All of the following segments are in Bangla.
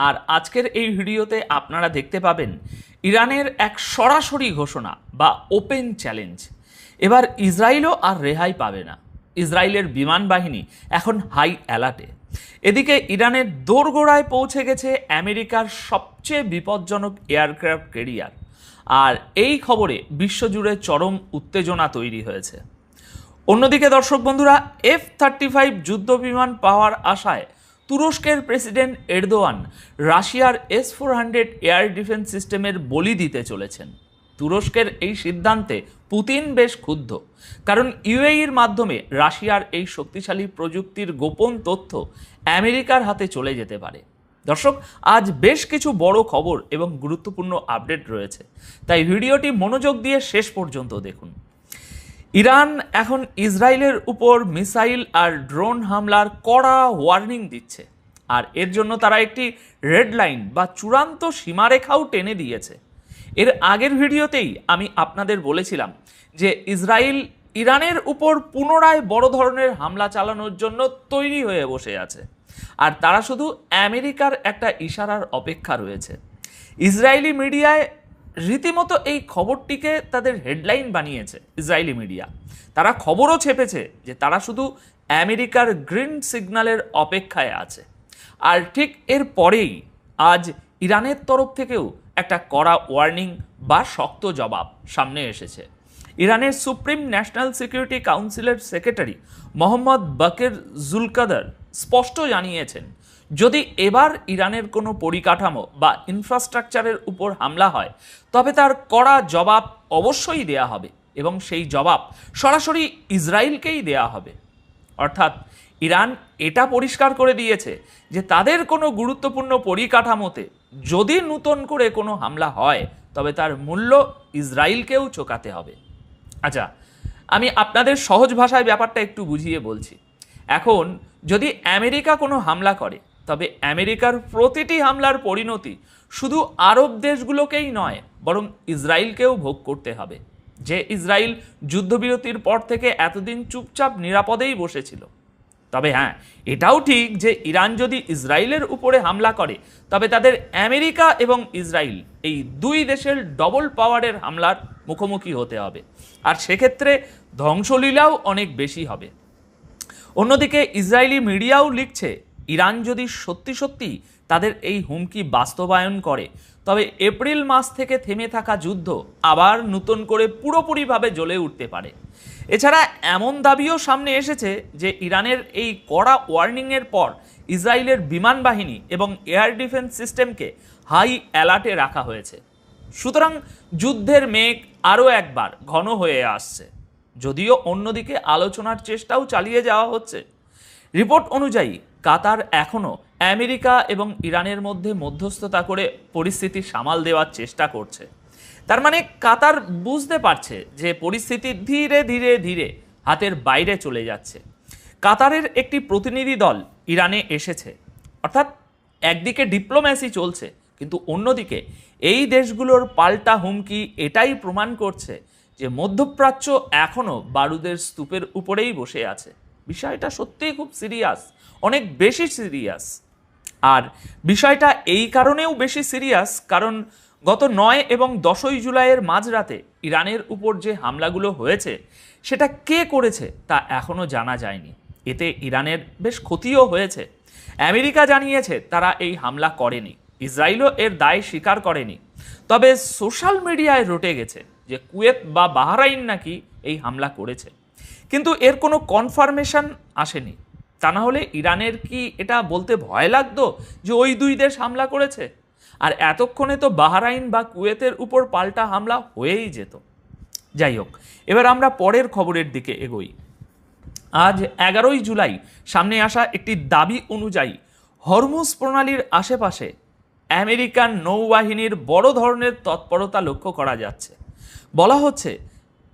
আর আজকের এই ভিডিওতে আপনারা দেখতে পাবেন ইরানের এক সরাসরি ঘোষণা বা ওপেন চ্যালেঞ্জ। এবার ইসরায়েলও আর রেহাই পাবে না। ইসরায়েলের বিমান বাহিনী এখন হাই অ্যালার্টে। এদিকে ইরানের দোরগোড়ায় পৌঁছে গেছে আমেরিকার সবচেয়ে বিপজ্জনক এয়ারক্রাফট ক্যারিয়ার। আর এই খবরে বিশ্বজুড়ে চরম উত্তেজনা তৈরি হয়েছে। অন্যদিকে দর্শক বন্ধুরা, F-35 যুদ্ধ বিমান পাওয়ার আশায় তুরস্কের প্রেসিডেন্ট এরদোয়ান রাশিয়ার S-400 এয়ার ডিফেন্স সিস্টেমের বলি দিতে চলেছেন। তুরস্কের এই সিদ্ধান্তে পুতিন বেশ ক্ষুব্ধ, কারণ ইউএইর মাধ্যমে রাশিয়ার এই শক্তিশালী প্রযুক্তির গোপন তথ্য আমেরিকার হাতে চলে যেতে পারে। দর্শক, আজ বেশ কিছু বড় খবর এবং গুরুত্বপূর্ণ আপডেট রয়েছে, তাই ভিডিওটি মনোযোগ দিয়ে শেষ পর্যন্ত দেখুন। ইরান এখন ইসরায়েলের উপর মিসাইল আর ড্রোন হামলার কড়া ওয়ার্নিং দিচ্ছে, আর এর জন্য তারা একটি রেড লাইন বা চূড়ান্ত সীমারেখাও টেনে দিয়েছে। এর আগের ভিডিওতেই আমি আপনাদের বলেছিলাম যে ইসরায়েল ইরানের উপর পুনরায় বড় ধরনের হামলা চালানোর জন্য তৈরি হয়ে বসে আছে, আর তারা শুধু আমেরিকার একটা ইশারার অপেক্ষা রয়েছে। ইসরায়েলি মিডিয়ায় রীতিমতো এই খবরটিকে তাদের হেডলাইন বানিয়েছে ইসরায়েলি মিডিয়া। তারা খবরও ছেপেছে যে তারা শুধু আমেরিকার গ্রিন সিগন্যালের অপেক্ষায় আছে। আর ঠিক এর পরেই আজ ইরানের তরফ থেকেও একটা কড়া ওয়ার্নিং বা শক্ত জবাব সামনে এসেছে। ইরানের সুপ্রিম ন্যাশনাল সিকিউরিটি কাউন্সিলের সেক্রেটারি মোহাম্মদ বাকের জুলকাদার স্পষ্ট জানিয়েছেন, যদি এবার ইরানের কোনো পরিকাঠামো বা ইনফ্রাস্ট্রাকচারের উপর হামলা হয় তবে তার কড়া জবাব অবশ্যই দেয়া হবে, এবং সেই জবাব সরাসরি ইসরায়েলকেই দেয়া হবে। অর্থাৎ ইরান এটা পরিষ্কার করে দিয়েছে যে তাদের কোনো গুরুত্বপূর্ণ পরিকাঠামোতে যদি নতুন করে কোনো হামলা হয় তবে তার মূল্য ইসরায়েলকেও চোকাতে হবে। আচ্ছা, আমি আপনাদের সহজ ভাষায় ব্যাপারটা একটু বুঝিয়ে বলছি। এখন যদি আমেরিকা কোনো হামলা করে তবে আমেরিকার প্রতিটি হামলার পরিণতি শুধু আরব দেশগুলোকেই নয়, বরং ইসরায়েলকেও ভোগ করতে হবে, যে ইসরায়েল যুদ্ধবিরতির পর থেকে এতদিন চুপচাপ নিরাপদেই বসেছিল। তবে হ্যাঁ, এটাও ঠিক যে ইরান যদি ইসরায়েলের উপরে হামলা করে তবে তাদের আমেরিকা এবং ইসরায়েল এই দুই দেশের ডবল পাওয়ারের হামলার মুখোমুখি হতে হবে, আর সেক্ষেত্রে ধ্বংসলীলাও অনেক বেশি হবে। অন্যদিকে ইসরায়েলি মিডিয়াও লিখছে, ইরান যদি সত্যি সত্যি তাদের এই হুমকি বাস্তবায়ন করে তবে এপ্রিল মাস থেকে থেমে থাকা যুদ্ধ আবার নতুন করে পুরোপুরিভাবে জ্বলে উঠতে পারে। এছাড়া এমন দাবিও সামনে এসেছে যে ইরানের এই কড়া ওয়ার্নিংয়ের পর ইসরায়েলের বিমান বাহিনী এবং এয়ার ডিফেন্স সিস্টেমকে হাই অ্যালার্টে রাখা হয়েছে। সুতরাং যুদ্ধের মেঘ আরও একবার ঘন হয়ে আসছে, যদিও অন্যদিকে আলোচনার চেষ্টাও চালিয়ে যাওয়া হচ্ছে। রিপোর্ট অনুযায়ী কাতার এখনও আমেরিকা এবং ইরানের মধ্যে মধ্যস্থতা করে পরিস্থিতি সামাল দেওয়ার চেষ্টা করছে। তার মানে কাতার বুঝতে পারছে যে পরিস্থিতি ধীরে ধীরে ধীরে হাতের বাইরে চলে যাচ্ছে। কাতারের একটি প্রতিনিধি দল ইরানে এসেছে, অর্থাৎ একদিকে ডিপ্লোম্যাসি চলছে, কিন্তু অন্যদিকে এই দেশগুলোর পাল্টা হুমকি এটাই প্রমাণ করছে যে মধ্যপ্রাচ্য এখনও বারুদের স্তূপের উপরেই বসে আছে। বিষয়টা সত্যিই খুব সিরিয়াস, অনেক বেশি সিরিয়াস। আর বিষয়টা এই কারণেও বেশি সিরিয়াস কারণ গত 9 এবং 10ই জুলাইয়ের মাঝরাতে ইরানের উপর যে হামলাগুলো হয়েছে সেটা কে করেছে তা এখনও জানা যায়নি। এতে ইরানের বেশ ক্ষতিও হয়েছে। আমেরিকা জানিয়েছে তারা এই হামলা করেনি, ইসরায়েলও এর দায় স্বীকার করেনি। তবে সোশ্যাল মিডিয়ায় রটে গেছে যে কুয়েত বা বাহরাইন নাকি এই হামলা করেছে, কিন্তু এর কোনো কনফার্মেশন আসেনি। তা না হলে ইরানের কি এটা বলতে ভয় লাগতো যে ওই দুই দেশ হামলা করেছে? আর এতক্ষণে তো বাহরাইন বা কুয়েতের উপর পাল্টা হামলা হয়েই যেত। যাই হোক, এবার আমরা পরের খবরের দিকে এগোই। আজ 11ই জুলাই সামনে আসা একটি দাবি অনুযায়ী হরমুজ প্রণালীর আশেপাশে আমেরিকান নৌবাহিনীর বড় ধরনের তৎপরতা লক্ষ্য করা যাচ্ছে। বলা হচ্ছে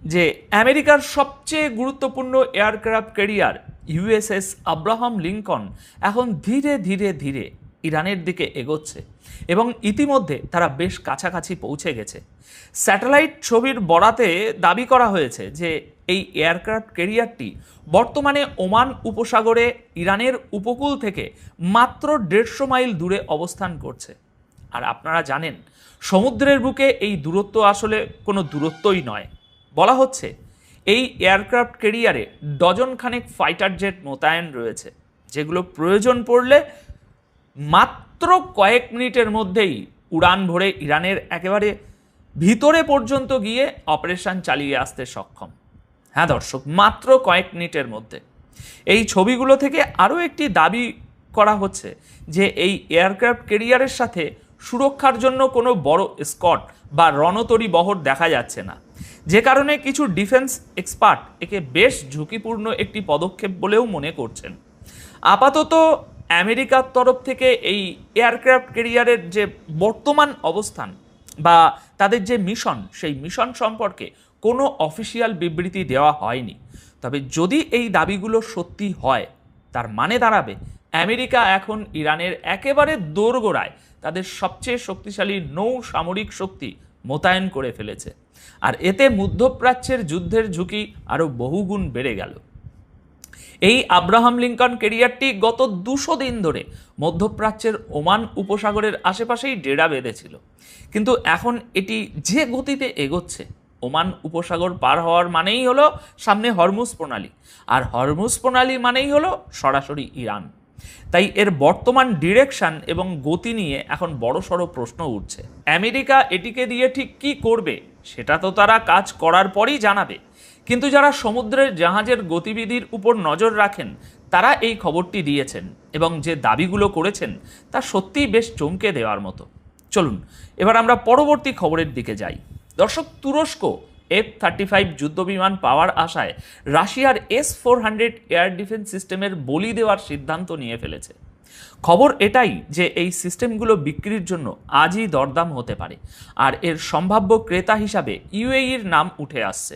যে আমেরিকার সবচেয়ে গুরুত্বপূর্ণ aircraft carrier USS Abraham Lincoln এখন ধীরে ধীরে ধীরে ইরানের দিকে এগোচ্ছে এবং ইতিমধ্যে তারা বেশ কাছাকাছি পৌঁছে গেছে। স্যাটেলাইট ছবির বরাতে দাবি করা হয়েছে যে এই এয়ারক্রাফট ক্যারিয়ারটি বর্তমানে ওমান উপসাগরে ইরানের উপকূল থেকে মাত্র 150 মাইল দূরে অবস্থান করছে। আর আপনারা জানেন সমুদ্রের বুকে এই দূরত্ব আসলে কোনো দূরত্বই নয়। বলা হচ্ছে এই এয়ারক্রাফট ক্যারিয়ারে ডজনখানেক ফাইটার জেট মোতায়েন রয়েছে, যেগুলো প্রয়োজন পড়লে মাত্র কয়েক মিনিটের মধ্যেই উড়ান ভরে ইরানের একেবারে ভিতরে পর্যন্ত গিয়ে অপারেশন চালিয়ে আসতে সক্ষম। হ্যাঁ দর্শক, মাত্র কয়েক মিনিটের মধ্যে। এই ছবিগুলো থেকে আরও একটি দাবি করা হচ্ছে যে এই এয়ারক্রাফট ক্যারিয়ারের সাথে সুরক্ষার জন্য কোনো বড় স্কট বা রণতরী বহর দেখা যাচ্ছে না, যে কারণে কিছু ডিফেন্স এক্সপার্ট একে বেশ ঝুঁকিপূর্ণ একটি পদক্ষেপ বলেও মনে করছেন। আপাতত আমেরিকার তরফ থেকে এই এয়ারক্রাফট ক্যারিয়ারের যে বর্তমান অবস্থান বা তাদের যে মিশন, সেই মিশন সম্পর্কে কোনো অফিসিয়াল বিবৃতি দেওয়া হয়নি। তবে যদি এই দাবিগুলো সত্যি হয়, তার মানে দাঁড়াবে আমেরিকা এখন ইরানের একেবারে দোরগোড়ায় তাদের সবচেয়ে শক্তিশালী নৌ সামরিক শক্তি মোতায়েন করে ফেলেছে। আর এতে মধ্যপ্রাচ্যের যুদ্ধের ঝুঁকি আরও বহুগুণ বেড়ে গেল। এই আব্রাহাম লিঙ্কন ক্যারিয়ারটি গত 200 দিন ধরে মধ্যপ্রাচ্যের ওমান উপসাগরের আশেপাশেই ডেরা বেঁধেছিল, কিন্তু এখন এটি যে গতিতে এগোচ্ছে, ওমান উপসাগর পার হওয়ার মানেই হলো সামনে হরমুজ প্রণালী, আর হরমুজ প্রণালী মানেই হলো সরাসরি ইরান। তাই এর বর্তমান ডিরেকশন এবং গতি নিয়ে এখন বড়সড় প্রশ্ন উঠছে। আমেরিকা এটিকে দিয়ে ঠিক কী করবে সেটা তো তারা কাজ করার পরই জানাবে, কিন্তু যারা সমুদ্রের জাহাজের গতিবিধির উপর নজর রাখেন তারা এই খবরটি দিয়েছেন এবং যে দাবিগুলো করেছেন তা সত্যিই বেশ চমকে দেওয়ার মতো। চলুন এবার আমরা পরবর্তী খবরের দিকে যাই। দর্শক, তুরস্ক F-35 যুদ্ধবিমান পাওয়ার আশায় রাশিয়ার S-400 এয়ার ডিফেন্স সিস্টেমের বলি দেওয়ার সিদ্ধান্ত নিয়ে ফেলেছে। খবর এটাই যে এই সিস্টেমগুলো বিক্রির জন্য আজই দরদাম হতে পারে, আর এর সম্ভাব্য ক্রেতা হিসাবে ইউএইর নাম উঠে আসছে।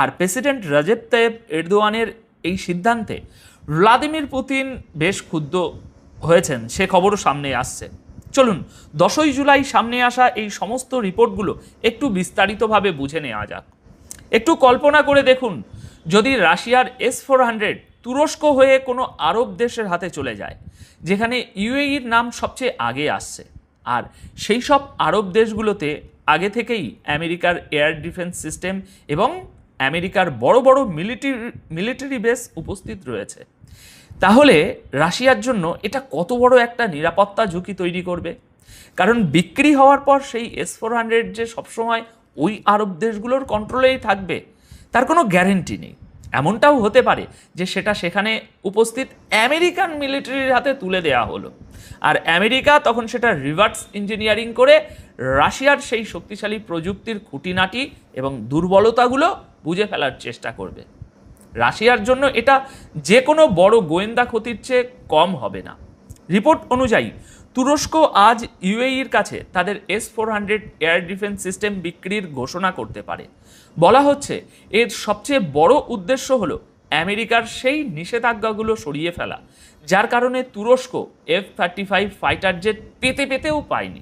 আর প্রেসিডেন্ট রজেপ তাইয়েপ এরদোয়ানের এই সিদ্ধান্তে ভ্লাদিমির পুতিন বেশ ক্ষুব্ধ হয়েছেন, সে খবরও সামনে আসছে। চলুন 10ই জুলাই সামনে আসা এই সমস্ত রিপোর্টগুলো একটু বিস্তারিতভাবে বুঝে নেওয়া যাক। একটু কল্পনা করে দেখুন, যদি রাশিয়ার S-400 তুরস্ক হয়ে কোনো আরব দেশের হাতে চলে যায়, যেখানে ইউএইর নাম সবচেয়ে আগে আসছে, আর সেই সব আরব দেশগুলোতে আগে থেকেই আমেরিকার এয়ার ডিফেন্স সিস্টেম এবং আমেরিকার বড় বড় মিলিটারি বেস উপস্থিত রয়েছে, তাহলে রাশিয়ার জন্য এটা কত বড় একটা নিরাপত্তা ঝুঁকি তৈরি করবে। কারণ বিক্রি হওয়ার পর সেই S-400 যে সবসময় ওই আরব দেশগুলোর কন্ট্রোলেই থাকবে তার কোনো গ্যারেন্টি নেই। এমনটাও হতে পারে যে সেটা সেখানে উপস্থিত আমেরিকান মিলিটারির হাতে তুলে দেওয়া হলো, আর আমেরিকা তখন সেটা রিভার্স ইঞ্জিনিয়ারিং করে রাশিয়ার সেই শক্তিশালী প্রযুক্তির খুঁটিনাটি এবং দুর্বলতাগুলো বুঝে ফেলার চেষ্টা করবে। রাশিয়ার জন্য এটা যে কোনো বড় গোয়েন্দা ক্ষতির চেয়ে কম হবে না। রিপোর্ট অনুযায়ী তুরস্ক আজ ইউএইর কাছে তাদের S-400 এয়ার ডিফেন্স সিস্টেম বিক্রির ঘোষণা করতে পারে। বলা হচ্ছে এর সবচেয়ে বড় উদ্দেশ্য হলো আমেরিকার সেই নিষেধাজ্ঞাগুলো সরিয়ে ফেলা, যার কারণে তুরস্ক F-35 ফাইটার জেট পেতেও পায়নি।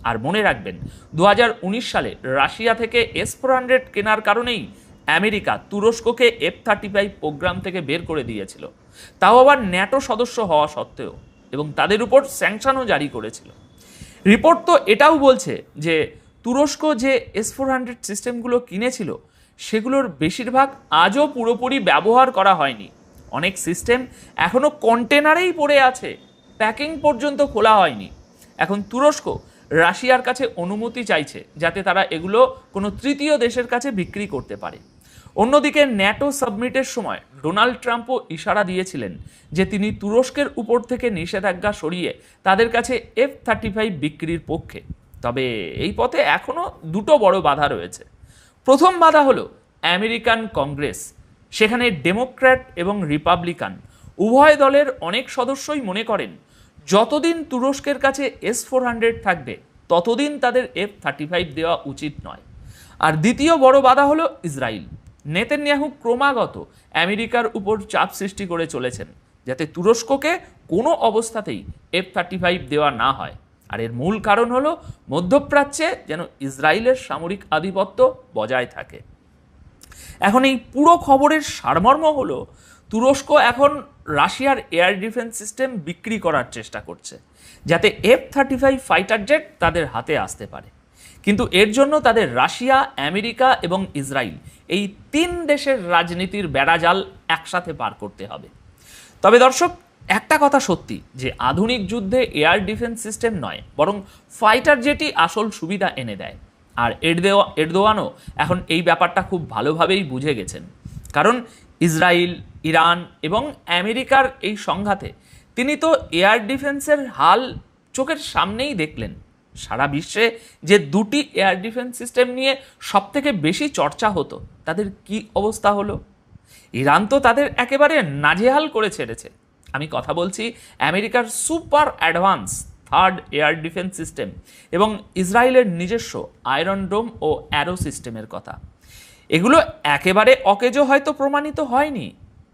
আর মনে রাখবেন 2019 সালে রাশিয়া থেকে S-400 কেনার কারণেই আমেরিকা তুরস্ককে F-35 প্রোগ্রাম থেকে বের করে দিয়েছিল, তাও আবার ন্যাটো সদস্য হওয়া সত্ত্বেও, এবং তাদের উপর স্যাংশনও জারি করেছিল। রিপোর্ট তো এটাও বলছে যে তুরস্ক যে S-400 সিস্টেমগুলো কিনেছিল সেগুলোর বেশিরভাগ আজও পুরোপুরি ব্যবহার করা হয়নি। অনেক সিস্টেম এখনও কন্টেনারেই পড়ে আছে, প্যাকিং পর্যন্ত খোলা হয়নি। এখন তুরস্ক রাশিয়ার কাছে অনুমতি চাইছে যাতে তারা এগুলো কোনো তৃতীয় দেশের কাছে বিক্রি করতে পারে। অন্যদিকে ন্যাটো সাবমিটের সময় ডোনাল্ড ট্রাম্পও ইশারা দিয়েছিলেন যে তিনি তুরস্কের উপর থেকে নিষেধাজ্ঞা সরিয়ে তাদের কাছে F-35 বিক্রির পক্ষে। তবে এই পথে এখনও দুটো বড় বাধা রয়েছে। প্রথম বাধা হলো আমেরিকান কংগ্রেস। সেখানে ডেমোক্র্যাট এবং রিপাবলিকান উভয় দলের অনেক সদস্যই মনে করেন যতদিন তুরস্কের কাছে S-400 থাকবে ততদিন তাদের F-35 দেওয়া উচিত নয়। আর দ্বিতীয় বড় বাধা হলো ইসরায়েল। নেতানিয়াহু ক্রমাগত আমেরিকার উপর চাপ সৃষ্টি করে চলেছেন যাতে তুরস্ককে কোনো অবস্থাতেই F-35 দেওয়া না হয়। আর এর মূল কারণ হলো মধ্যপ্রাচ্যে যেন ইসরায়েলের সামরিক আধিপত্য বজায় থাকে। এখন এই পুরো খবরের সারমর্ম হলো তুরস্ক এখন রাশিয়ার এয়ার ডিফেন্স সিস্টেম বিক্রি করার চেষ্টা করছে, যাতে F-35 ফাইটার জেট তাদের হাতে আসতে পারে। কিন্তু এর জন্য তাদের রাশিয়া, আমেরিকা এবং ইসরায়েল এই 3 দেশের রাজনীতির বেড়াজাল একসাথে পার করতে হবে। তবে দর্শক, একটা কথা সত্যি যে আধুনিক যুদ্ধে এয়ার ডিফেন্স সিস্টেম নয়, বরং ফাইটার জেটই আসল সুবিধা এনে দেয়। আর এরদোয়ানও এখন এই ব্যাপারটা খুব ভালোভাবেই বুঝে গেছেন, কারণ ইসরায়েল, ইরান এবং আমেরিকার এই সংঘাতে তিনি তো এয়ার ডিফেন্সের হাল চোখের সামনেই দেখলেন। সারা বিশ্বে যে 2টি এয়ার ডিফেন্স সিস্টেম নিয়ে সবথেকে বেশি চর্চা হতো, তাদের কি অবস্থা হলো? ইরান তো তাদের একেবারে নাজেহাল করে ছেড়েছে। আমি কথা বলছি আমেরিকার super advance 3rd air defence system এবং ইসরায়েলের নিজস্ব আয়রন ডোম ও অ্যারো সিস্টেমের কথা। এগুলো একেবারে অকেজো হয়তো প্রমাণিত হয়নি,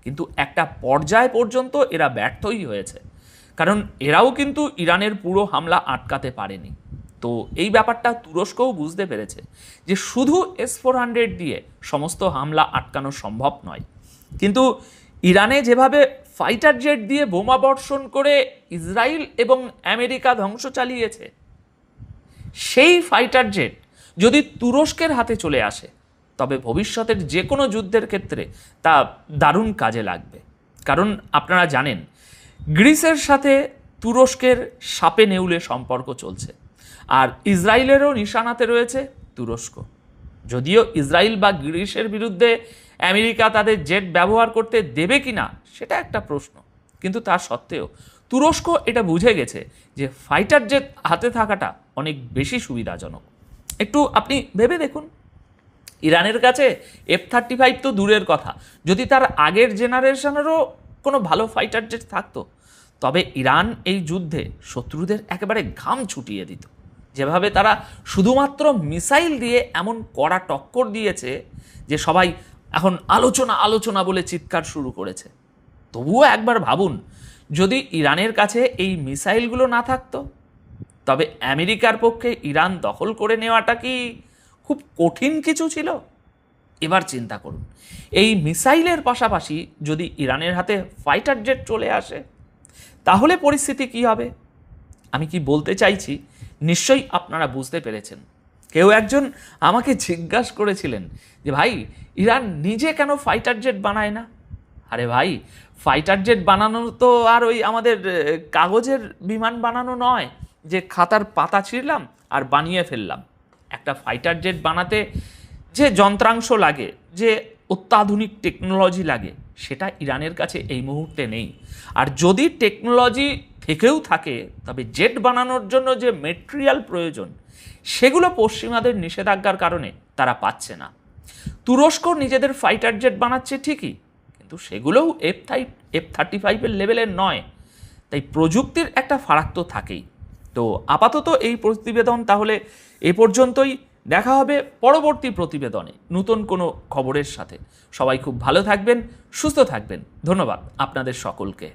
কিন্তু একটা পর্যায় পর্যন্ত এরা ব্যর্থই হয়েছে, কারণ এরাও কিন্তু ইরানের পুরো হামলা আটকাতে পারেনি। তো এই ব্যাপারটা তুরস্কও বুঝতে পেরেছে যে শুধু S-400 দিয়ে সমস্ত হামলা আটকানো সম্ভব নয়। কিন্তু ইরানে যেভাবে ফাইটার জেট দিয়ে বোমা বর্ষণ করে ইসরায়েল এবং আমেরিকা ধ্বংস চালিয়েছে, সেই ফাইটার জেট যদি তুরস্কের হাতে চলে আসে, তবে ভবিষ্যতের যে কোনো যুদ্ধের ক্ষেত্রে তা দারুণ কাজে লাগবে। কারণ আপনারা জানেন, গ্রিসের সাথে তুরস্কের সাপে নেউলে সম্পর্ক চলছে, আর ইসরায়েলেরও নিশানাতে রয়েছে তুরস্ক। যদিও ইসরায়েল বা গ্রিসের বিরুদ্ধে আমেরিকা তাদের জেট ব্যবহার করতে দেবে কিনা সেটা একটা প্রশ্ন, কিন্তু তা সত্ত্বেও তুরস্ক এটা বুঝে গেছে যে ফাইটার জেট হাতে থাকাটা অনেক বেশি সুবিধাজনক। একটু আপনি ভেবে দেখুন, ইরানের কাছে F-35 তো দূরের কথা, যদি তার আগের জেনারেশনেরও কোনো ভালো ফাইটার জেট থাকতো, তবে ইরান এই যুদ্ধে শত্রুদের একেবারে ঘাম ছুটিয়ে দিত। যেভাবে তারা শুধুমাত্র মিসাইল দিয়ে এমন কড়া টক্কর দিয়েছে যে সবাই এখন আলোচনা আলোচনা বলে চিৎকার শুরু করেছে। তবুও একবার ভাবুন, যদি ইরানের কাছে এই মিসাইলগুলো না থাকতো, তবে আমেরিকার পক্ষে ইরান দখল করে নেওয়াটা কি খুব কঠিন কিছু ছিল? এবার চিন্তা করুন, এই মিসাইলের পাশাপাশি যদি ইরানের হাতে ফাইটার জেট চলে আসে, তাহলে পরিস্থিতি কি হবে? আমি কি বলতে চাইছি নিশ্চয়ই আপনারা বুঝতে পেরেছেন। কেউ একজন আমাকে জিজ্ঞাসা করেছিলেন যে ভাই, ইরান নিজে কেন ফাইটার জেট বানায় না? আরে ভাই, ফাইটার জেট বানানো তো আর ওই আমাদের কাগজের বিমান বানানো নয় যে খাতার পাতা ছিঁড়লাম আর বানিয়ে ফেললাম। একটা ফাইটার জেট বানাতে যে যন্ত্রাংশ লাগে, যে অত্যাধুনিক টেকনোলজি লাগে, সেটা ইরানের কাছে এই মুহূর্তে নেই। আর যদি টেকনোলজি থেকেও থাকে, তবে জেট বানানোর জন্য যে মেটেরিয়াল প্রয়োজন, সেগুলো পশ্চিমাদের নিষেধাজ্ঞার কারণে তারা পাচ্ছে না। তুরস্ক নিজেদের ফাইটার জেট বানাচ্ছে ঠিকই, কিন্তু সেগুলোও F-35 লেভেলের নয়। তাই প্রযুক্তির একটা ফারাক তো থাকেই। তো আপাতত এই প্রতিবেদন তাহলে এ পর্যন্তই। দেখা হবে পরবর্তী প্রতিবেদনে নতুন কোনো খবরের সাথে। সবাই খুব ভালো থাকবেন, সুস্থ থাকবেন। ধন্যবাদ আপনাদের সকলকে।